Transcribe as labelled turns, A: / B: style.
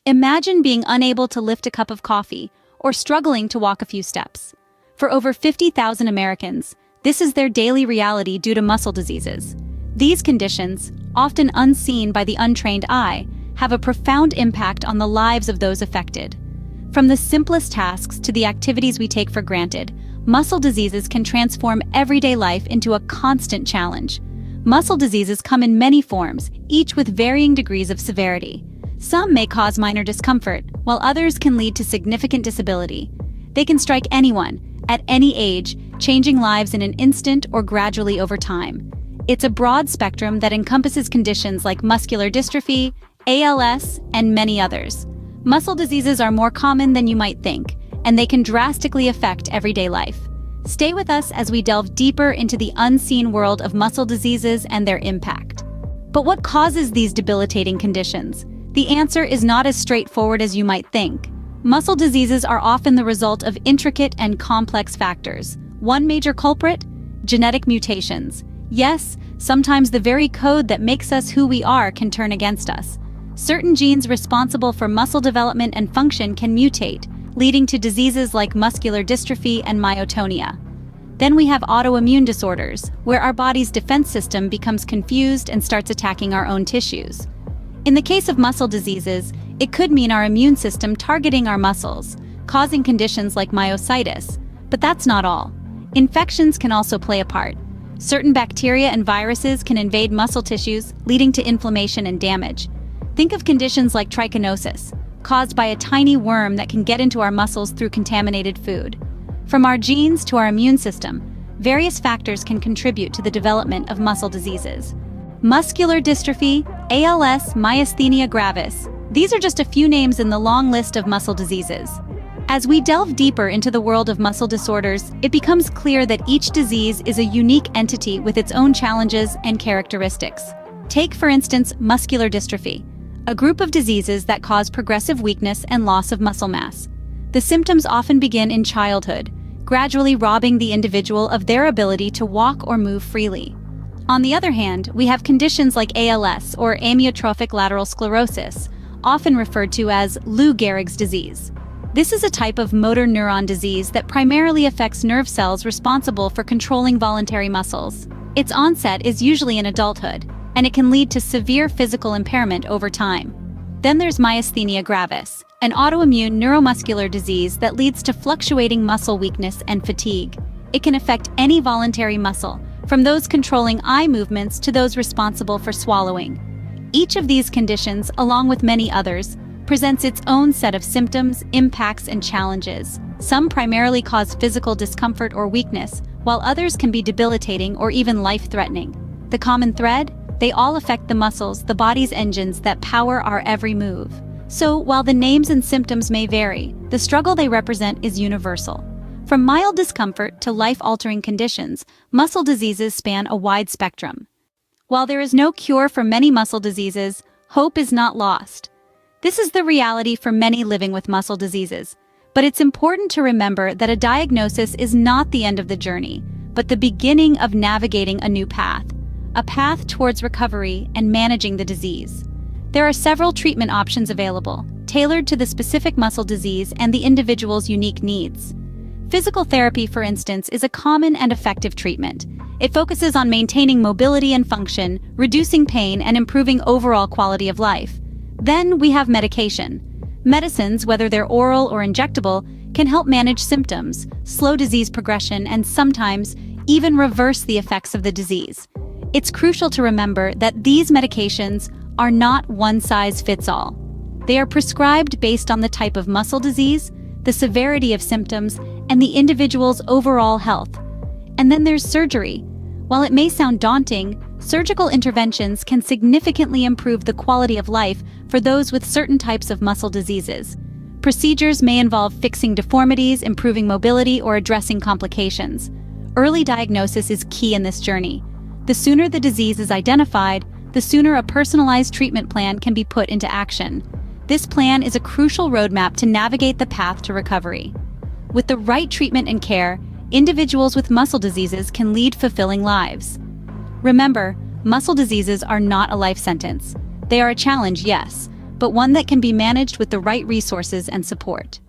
A: Imagine being unable to lift a cup of coffee or struggling to walk a few steps. For over 50,000 Americans, this is their daily reality due to muscle diseases. These conditions, often unseen by the untrained eye, have a profound impact on the lives of those affected. From the simplest tasks to the activities we take for granted, muscle diseases can transform everyday life into a constant challenge. Muscle diseases come in many forms, each with varying degrees of severity. Some may cause minor discomfort, while others can lead to significant disability. They can strike anyone, at any age, changing lives in an instant or gradually over time. It's a broad spectrum that encompasses conditions like muscular dystrophy, ALS, and many others. Muscle diseases are more common than you might think, and they can drastically affect everyday life. Stay with us as we delve deeper into the unseen world of muscle diseases and their impact. But what causes these debilitating conditions? The answer is not as straightforward as you might think. Muscle diseases are often the result of intricate and complex factors. One major culprit? Genetic mutations. Yes, sometimes the very code that makes us who we are can turn against us. Certain genes responsible for muscle development and function can mutate, leading to diseases like muscular dystrophy and myotonia. Then we have autoimmune disorders, where our body's defense system becomes confused and starts attacking our own tissues. In the case of muscle diseases, it could mean our immune system targeting our muscles, causing conditions like myositis. But that's not all. Infections can also play a part. Certain bacteria and viruses can invade muscle tissues, leading to inflammation and damage. Think of conditions like trichinosis, caused by a tiny worm that can get into our muscles through contaminated food. From our genes to our immune system, various factors can contribute to the development of muscle diseases. Muscular dystrophy, ALS, myasthenia gravis. These are just a few names in the long list of muscle diseases. As we delve deeper into the world of muscle disorders, it becomes clear that each disease is a unique entity with its own challenges and characteristics. Take, for instance, muscular dystrophy, a group of diseases that cause progressive weakness and loss of muscle mass. The symptoms often begin in childhood, gradually robbing the individual of their ability to walk or move freely. On the other hand, we have conditions like ALS, or amyotrophic lateral sclerosis, often referred to as Lou Gehrig's disease. This is a type of motor neuron disease that primarily affects nerve cells responsible for controlling voluntary muscles. Its onset is usually in adulthood, and it can lead to severe physical impairment over time. Then there's myasthenia gravis, an autoimmune neuromuscular disease that leads to fluctuating muscle weakness and fatigue. It can affect any voluntary muscle, from those controlling eye movements to those responsible for swallowing. Each of these conditions, along with many others, presents its own set of symptoms, impacts, and challenges. Some primarily cause physical discomfort or weakness, while others can be debilitating or even life-threatening. The common thread? They all affect the muscles, the body's engines that power our every move. So, while the names and symptoms may vary, the struggle they represent is universal. From mild discomfort to life-altering conditions, muscle diseases span a wide spectrum. While there is no cure for many muscle diseases, hope is not lost. This is the reality for many living with muscle diseases. But it's important to remember that a diagnosis is not the end of the journey, but the beginning of navigating a new path, a path towards recovery and managing the disease. There are several treatment options available, tailored to the specific muscle disease and the individual's unique needs. Physical therapy, for instance, is a common and effective treatment. It focuses on maintaining mobility and function, reducing pain, and improving overall quality of life. Then we have medication. Medicines, whether they're oral or injectable, can help manage symptoms, slow disease progression, and sometimes even reverse the effects of the disease. It's crucial to remember that these medications are not one-size-fits-all. They are prescribed based on the type of muscle disease, the severity of symptoms, and the individual's overall health. And then there's surgery. While it may sound daunting, surgical interventions can significantly improve the quality of life for those with certain types of muscle diseases. Procedures may involve fixing deformities, improving mobility, or addressing complications. Early diagnosis is key in this journey. The sooner the disease is identified, the sooner a personalized treatment plan can be put into action. This plan is a crucial roadmap to navigate the path to recovery. With the right treatment and care, individuals with muscle diseases can lead fulfilling lives. Remember, muscle diseases are not a life sentence. They are a challenge, yes, but one that can be managed with the right resources and support.